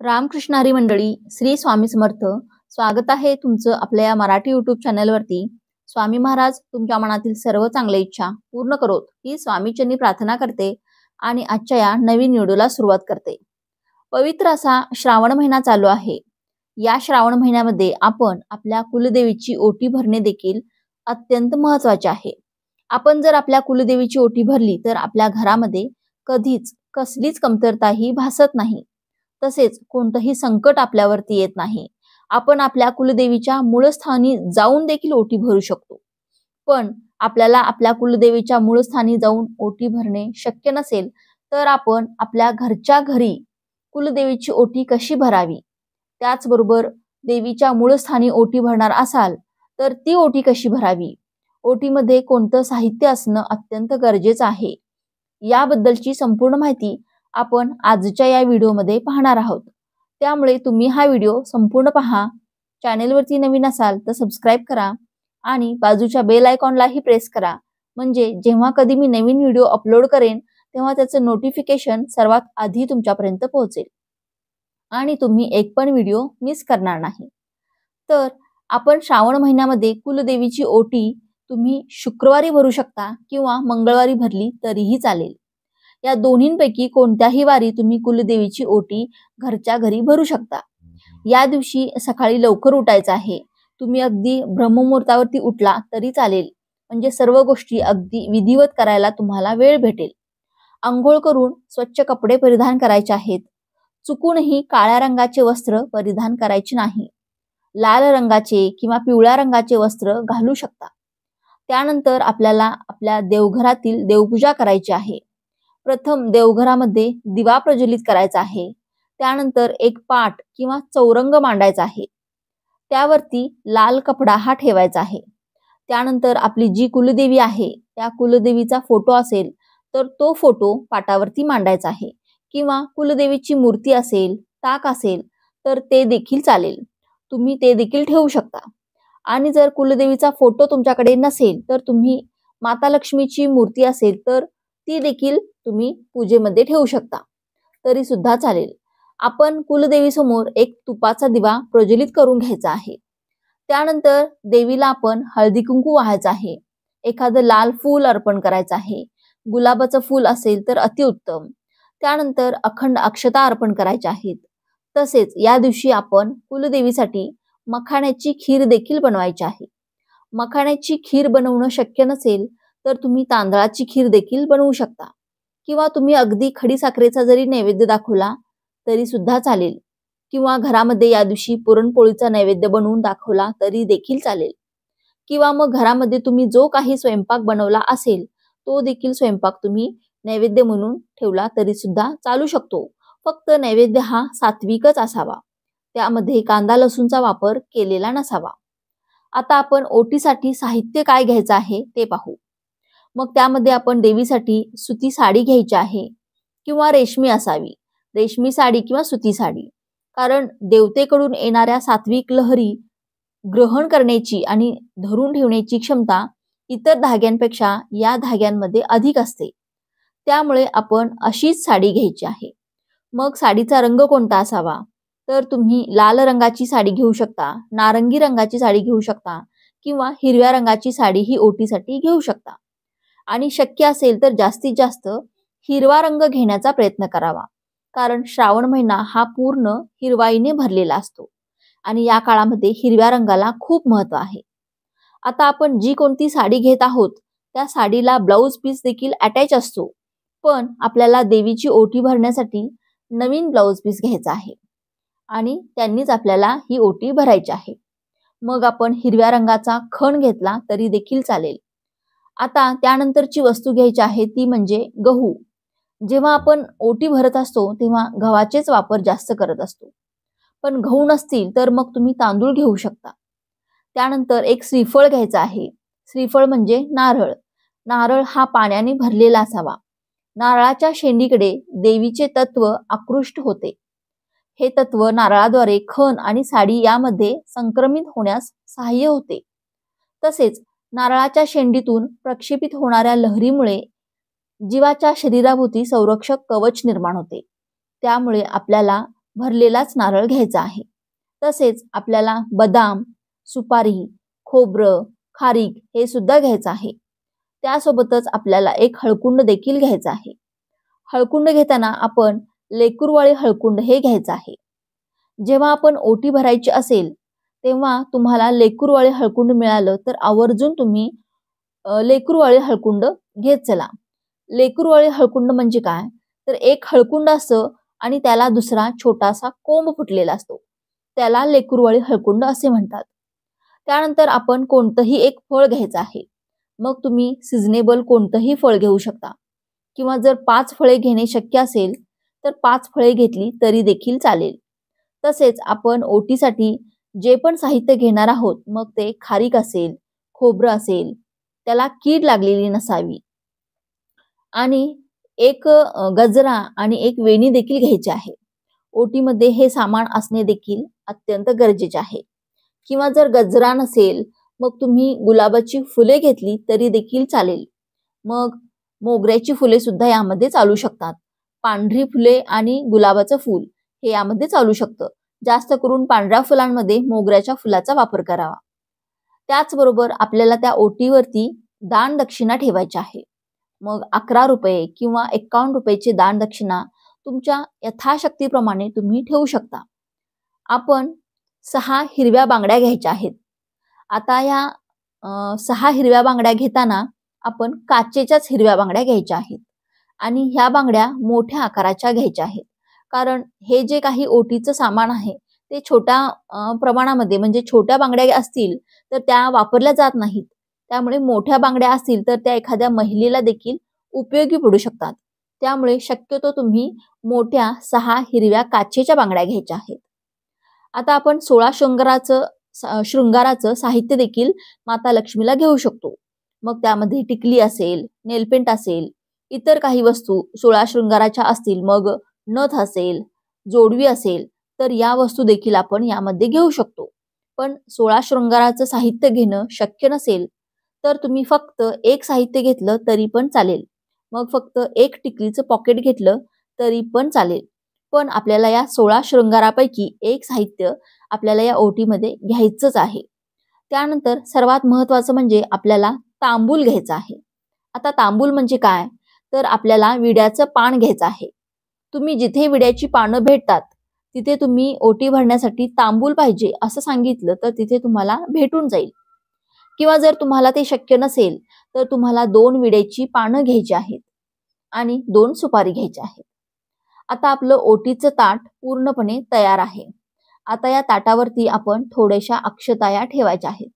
रामकृष्ण हरी मंडळी, श्री स्वामी समर्थ. स्वागत आहे तुमचं आपल्या या मराठी YouTube चॅनलवरती. स्वामी महाराज तुमच्या मनातील सर्व चांगल्या इच्छा पूर्ण करोत ही स्वामीचरणी प्रार्थना करते आणि आजच्या या नवीन व्हिडिओला सुरुवात करते. पवित्र असा श्रावण महिना चालू आहे. या श्रावण महिन्यामध्ये आपण आपल्या कुलदेवीची ओटी भरणे देखील अत्यंत महत्त्वाचे आहे. आपण जर आपल्या कुलदेवीची ओटी भरली तर आपल्या घरामध्ये कधीच कसलीच कमतरताही भासत नाही. तसेच कोणतंही संकट आपल्यावरती येत नाही. आपण आपल्या कुलदेवीच्या मूळस्थानी जाऊन देखील ओटी भरू शकतो. पण आपल्याला आपल्या कुलदेवीच्या मूळस्थानी जाऊन ओटी भरणे शक्य नसेल तर आपण आपल्या घरच्या घरी कुलदेवीची ओटी कशी भरावी, त्याचबरोबर देवीच्या मूळस्थानी ओटी भरणार असाल तर ती ओटी कशी भरावी, ओटीमध्ये कोणतं साहित्य असणं अत्यंत गरजेचं आहे, याबद्दलची संपूर्ण माहिती आपण आजच्या या व्हिडिओमध्ये पाहणार आहोत. त्यामुळे तुम्ही हा व्हिडिओ संपूर्ण पहा. चॅनेलवरती नवीन असाल तर सबस्क्राईब करा आणि बाजूच्या बेल आयकॉनलाही प्रेस करा, म्हणजे जेव्हा कधी मी नवीन व्हिडिओ अपलोड करेन तेव्हा त्याचं नोटिफिकेशन सर्वात आधी तुमच्यापर्यंत पोहोचेल आणि तुम्ही एक पण व्हिडिओ मिस करणार नाही. तर आपण श्रावण महिन्यामध्ये कुलदेवीची ओटी तुम्ही शुक्रवारी भरू शकता किंवा मंगळवारी भरली तरीही चालेल. या दोन्हींपैकी कोणत्याही वारी तुम्ही कुलदेवीची ओटी घरच्या घरी भरू शकता. या दिवशी सकाळी लवकर उठायचं आहे. तुम्ही अगदी ब्रह्ममुहूर्तावरती उठला तरी चालेल, म्हणजे सर्व गोष्टी अगदी विधिवत करायला तुम्हाला वेळ भेटेल. अंघोळ करून स्वच्छ कपडे परिधान करायचे आहेत. चुकूनही काळ्या रंगाचे वस्त्र परिधान करायचे नाही. लाल रंगाचे किंवा पिवळ्या रंगाचे वस्त्र घालू शकता. त्यानंतर आपल्याला आपल्या देवघरातील देवपूजा करायची आहे. प्रथम देवघरामध्ये दिवा प्रज्वलित करायचा आहे. त्यानंतर एक पाट किंवा चौरंग मांडायचा आहे. त्यावरती लाल कपडा हा ठेवायचा आहे. त्यानंतर आपली जी कुलदेवी आहे त्या कुलदेवीचा फोटो असेल तर तो फोटो पाटावरती मांडायचा आहे, किंवा कुलदेवीची मूर्ती असेल, टाक असेल तर ते देखील चालेल. तुम्ही ते देखील ठेवू शकता. आणि जर कुलदेवीचा फोटो तुमच्याकडे नसेल तर तुम्ही माता लक्ष्मीची मूर्ती असेल तर ती देखील तुम्ही पूजेमध्ये ठेवू शकता, तरी सुद्धा चालेल. आपण कुलदेवी समोर एक तुपाचा दिवा प्रज्वलित करून घ्यायचा आहे. त्यानंतर देवीला आपण हळदी कुंकू वाहायचं आहे. एखादं लाल फूल अर्पण करायचं आहे. गुलाबाचं फूल असेल तर अतिउत्तम. त्यानंतर अखंड अक्षता अर्पण करायच्या आहेत. तसेच या दिवशी आपण कुलदेवीसाठी मखाण्याची खीर देखील बनवायची आहे. मखाण्याची खीर बनवणं शक्य नसेल तर तुम्ही तांदळाची खीर देखील बनवू शकता, किंवा तुम्ही अगदी खडी साखरेचा जरी नैवेद्य दाखवला तरी सुद्धा चालेल, किंवा घरामध्ये या दिवशी पुरणपोळीचा नैवेद्य बनवून दाखवला तरी देखील चालेल, किंवा मग घरामध्ये तुम्ही जो काही स्वयंपाक बनवला असेल तो देखील स्वयंपाक तुम्ही नैवेद्य म्हणून ठेवला तरी सुद्धा चालू शकतो. फक्त नैवेद्य हा सात्विकच असावा, त्यामध्ये कांदा लसूणचा वापर केलेला नसावा. आता आपण ओटीसाठी साहित्य काय घ्यायचं आहे ते पाहू. मग त्यामध्ये आपण देवीसाठी सुती साडी घ्यायची आहे, किंवा रेशमी असावी. रेशमी साडी किंवा सुती साडी, कारण देवतेकडून येणाऱ्या सात्विक लहरी ग्रहण करण्याची आणि धरून ठेवण्याची क्षमता इतर धाग्यांपेक्षा या धाग्यांमध्ये अधिक असते. त्यामुळे आपण अशीच साडी घ्यायची आहे. मग साडीचा रंग कोणता असावा, तर तुम्ही लाल रंगाची साडी घेऊ शकता, नारंगी रंगाची साडी घेऊ शकता, किंवा हिरव्या रंगाची साडी ही ओटीसाठी घेऊ शकता. आणि शक्य असेल तर जास्तीत जास्त हिरवा रंग घेण्याचा प्रयत्न करावा, कारण श्रावण महिना हा पूर्ण हिरवाईने भरलेला असतो आणि या काळामध्ये हिरव्या रंगाला खूप महत्त्व आहे. आता आपण जी कोणती साडी घेत आहोत त्या साडीला ब्लाऊज पीस देखील अटॅच असतो, पण आपल्याला देवीची ओटी भरण्यासाठी नवीन ब्लाऊज पीस घ्यायचा आहे आणि त्यांनीच आपल्याला ही ओटी भरायची आहे. मग आपण हिरव्या रंगाचा खण घेतला तरी देखील चालेल. आता त्यानंतरची वस्तू घ्यायची आहे ती म्हणजे गहू. जेव्हा आपण ओटी भरत असतो तेव्हा गव्हाचेच वापर जास्त करत असतो, पण गहू नसतील तर मग तुम्ही तांदूळ घेऊ शकता. त्यानंतर एक श्रीफळ घ्यायचं आहे. श्रीफळ म्हणजे नारळ. नारळ हा पाण्याने भरलेला असावा. नारळाच्या शेंडीकडे देवीचे तत्व आकृष्ट होते. हे तत्व नारळाद्वारे खण आणि साडी यामध्ये संक्रमित होण्यास सहाय्य होते. तसेच नारळाच्या शेंडीतून प्रक्षेपित होणाऱ्या लहरीमुळे जीवाच्या शरीराभोवती संरक्षक कवच निर्माण होते. त्यामुळे आपल्याला भरलेलाच नारळ घ्यायचा आहे. तसेच आपल्याला बदाम, सुपारी, खोबरं, खारीक हे सुद्धा घ्यायचं आहे. त्यासोबतच आपल्याला एक हळकुंड देखील घ्यायचा आहे. हळकुंड घेताना आपण लेकुरवाळी हळकुंड हे घ्यायचं आहे. जेव्हा आपण ओटी भरायची असेल तेव्हा तुम्हाला लेकुरवाळी हळकुंड मिळालं तर आवर्जून तुम्ही लेकुरवाळी हळकुंड घेत चला. लेकुरवाळी हळकुंड म्हणजे काय, तर एक हळकुंड असतं आणि त्याला दुसरा छोटासा कोंब फुटलेला असतो, त्याला लेकुरवाळी हळकुंड असे म्हणतात. त्यानंतर आपण कोणतंही एक फळ घ्यायचं आहे. मग तुम्ही सिजनेबल कोणतंही फळ घेऊ शकता किंवा जर 5 फळे घेणे शक्य असेल तर 5 फळे घेतली तरी देखील चालेल. तसेच आपण ओटीसाठी जे पण साहित्य घेणार आहोत, मग ते खारीक असेल, खोबरं असेल, त्याला कीड लागलेली नसावी आणि एक गजरा आणि एक वेणी देखील घ्यायची आहे. ओटीमध्ये हे सामान असणे देखील अत्यंत गरजेचे आहे. किंवा जर गजरा नसेल मग तुम्ही गुलाबाची फुले घेतली तरी देखील चालेल. मग मोगऱ्याची फुले सुद्धा यामध्ये चालू शकतात. पांढरी फुले आणि गुलाबाचं फूल हे यामध्ये चालू शकतं. जास्त करून पांढऱ्या फुलांमध्ये मोगऱ्याच्या फुलाचा वापर करावा. त्याचबरोबर आपल्याला त्या ओटीवरती दान दक्षिणा ठेवायची आहे. मग 11 रुपये किंवा 51 रुपयाची दान दक्षिणा तुमच्या यथाशक्तीप्रमाणे तुम्ही ठेवू शकता. आपण 6 हिरव्या बांगड्या घ्यायच्या आहेत. आता या 6 हिरव्या बांगड्या घेताना आपण काचेच्याच हिरव्या बांगड्या घ्यायच्या आहेत आणि ह्या बांगड्या मोठ्या आकाराच्या घ्यायच्या आहेत. कारण हे जे काही ओटीचं सामान आहे ते छोट्या प्रमाणामध्ये म्हणजे छोट्या बांगड्या असतील तर त्या वापरल्या जात नाहीत. त्यामुळे मोठ्या बांगड्या असतील तर त्या एखाद्या महिलेला देखील उपयोगी पडू शकतात. त्यामुळे शक्यतो तुम्ही मोठ्या 6 हिरव्या काचेच्या बांगड्या घ्यायच्या आहेत. आता आपण 16 शृंगाराचं साहित्य देखील माता लक्ष्मीला घेऊ शकतो. मग त्यामध्ये टिकली असेल, नेलपेंट असेल, इतर काही वस्तू 16 शृंगाराच्या असतील, मग नथ असेल, जोडवी असेल, तर या वस्तू देखील आपण यामध्ये घेऊ शकतो. पण 16 शृंगाराचं साहित्य घेणं शक्य नसेल तर तुम्ही फक्त एक साहित्य घेतलं तरी पण चालेल. मग फक्त एक टिकलीचं पॉकेट घेतलं तरी पण चालेल. पण आपल्याला या 16 शृंगारापैकी एक साहित्य आपल्याला या ओटीमध्ये घ्यायचंच आहे. त्यानंतर सर्वात महत्त्वाचं म्हणजे आपल्याला तांबूल घ्यायचं आहे. आता तांबूल म्हणजे काय, तर आपल्याला विड्याचं पान घ्यायचं आहे. तुम्ही जिथे विड्याची पानं भेटतात तिथे तुम्ही ओटी भरण्यासाठी तांबूल पाहिजे असं सांगितलं तर तिथे तुम्हाला भेटून जाईल. किंवा जर तुम्हाला ते शक्य नसेल तर तुम्हाला 2 विड्याची पानं घ्यायची आहेत आणि 2 सुपारी घ्यायच्या आहेत. आता आपलं ओटीचं ताट पूर्णपणे तयार आहे. आता या ताटावरती आपण थोड्याशा अक्षताया ठेवायच्या आहेत.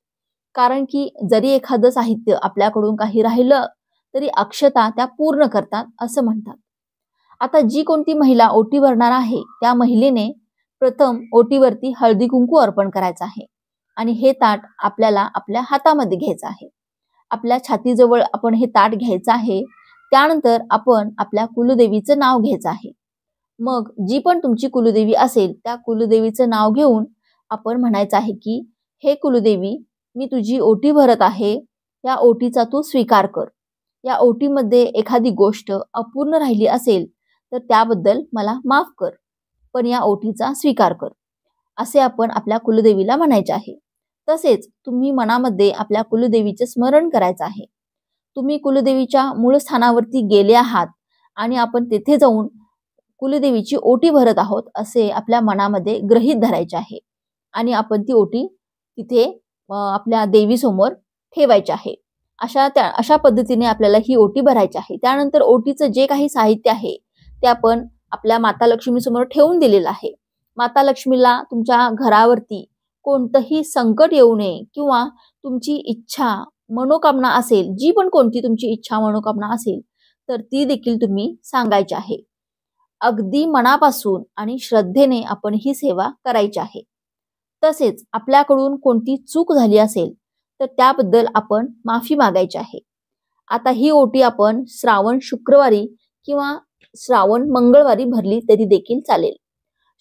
कारण की जरी एखादं साहित्य आपल्याकडून काही राहिलं तरी अक्षता त्या पूर्ण करतात असं म्हणतात. आता जी कोणती महिला ओटी भरणार आहे त्या महिलेने प्रथम ओटीवरती हळदी कुंकू अर्पण करायचं आहे आणि हे ताट आपल्याला आपल्या हातामध्ये घ्यायचं आहे. आपल्या छातीजवळ आपण हे ताट घ्यायचं आहे. त्यानंतर आपण आपल्या कुलदेवीचं नाव घ्यायचं आहे. मग जी पण तुमची कुलदेवी असेल त्या कुलदेवीचं नाव घेऊन आपण म्हणायचं आहे की हे कुलदेवी, मी तुझी ओटी भरत आहे. या ओटीचा तू स्वीकार कर. या ओटीमध्ये एखादी गोष्ट अपूर्ण राहिली असेल तर त्याबद्दल मला माफ कर, पण या ओटीचा स्वीकार कर, असे आपण आपल्या कुलदेवीला म्हणायचे आहे. तसेच तुम्ही मनामध्ये आपल्या कुलदेवीचे स्मरण करायचं आहे. तुम्ही कुलदेवीच्या मूळ स्थानावरती गेले आहात आणि आपण तेथे जाऊन कुलदेवीची ओटी भरत आहोत असे आपल्या मनामध्ये गृहीत धरायचे आहे आणि आपण ती ओटी तिथे आपल्या देवीसमोर ठेवायची आहे. अशा पद्धतीने आपल्याला ही ओटी भरायची आहे. त्यानंतर ओटीचं जे काही साहित्य आहे ते आपण आपल्या माता लक्ष्मी समोर ठेवून दिलेलं आहे. माता लक्ष्मीला तुमच्या घरावरती कोणतंही संकट येऊ नये किंवा तुमची इच्छा मनोकामना असेल, जी पण कोणती तुमची इच्छा मनोकामना असेल तर ती देखील तुम्ही सांगायची आहे. अगदी मनापासून आणि श्रद्धेने आपण ही सेवा करायची आहे. तसेच आपल्याकडून कोणती चूक झाली असेल तर त्याबद्दल आपण माफी मागायची आहे. आता ही ओटी आपण श्रावण शुक्रवारी किंवा श्रावण मंगळवारी भरली तरी देखील चालेल.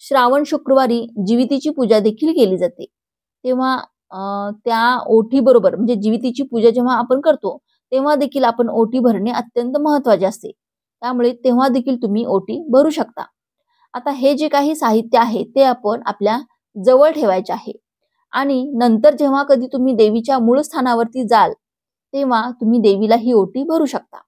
श्रावण शुक्रवारी जीवितीची पूजा देखील केली जाते. तेव्हा त्या ओटी बरोबर म्हणजे जीवितीची पूजा जेव्हा आपण करतो तेव्हा देखील आपण ओटी भरणे अत्यंत महत्त्वाचे असते. त्यामुळे तेव्हा देखील तुम्ही ओटी भरू शकता. आता हे जे काही साहित्य आहे ते आपण आपल्या जवळ ठेवायचे आहे आणि नंतर जेव्हा कधी तुम्ही देवीच्या मूळ स्थानावरती जाल तेव्हा तुम्ही देवीला ही ओटी भरू शकता.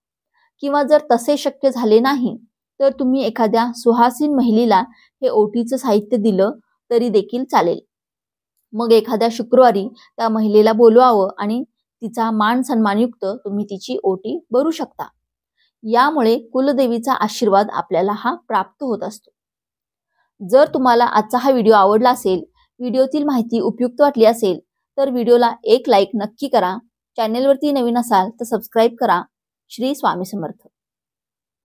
किंवा जर तसे शक्य झाले नाही तर तुम्ही एखाद्या सुहासिन महिलेला हे ओटीचं साहित्य दिलं तरी देखील चालेल. मग एखाद्या शुक्रवारी त्या महिलेला बोलवावं आणि तिचा मान सन्मानयुक्त तुम्ही तिची ओटी भरू शकता. यामुळे कुलदेवीचा आशीर्वाद आपल्याला हा प्राप्त होत असतो. जर तुम्हाला आजचा हा व्हिडिओ आवडला असेल, व्हिडिओतील माहिती उपयुक्त वाटली असेल तर व्हिडिओला एक लाईक नक्की करा. चॅनेलवरती नवीन असाल तर सबस्क्राईब करा. श्री स्वामी समर्थ.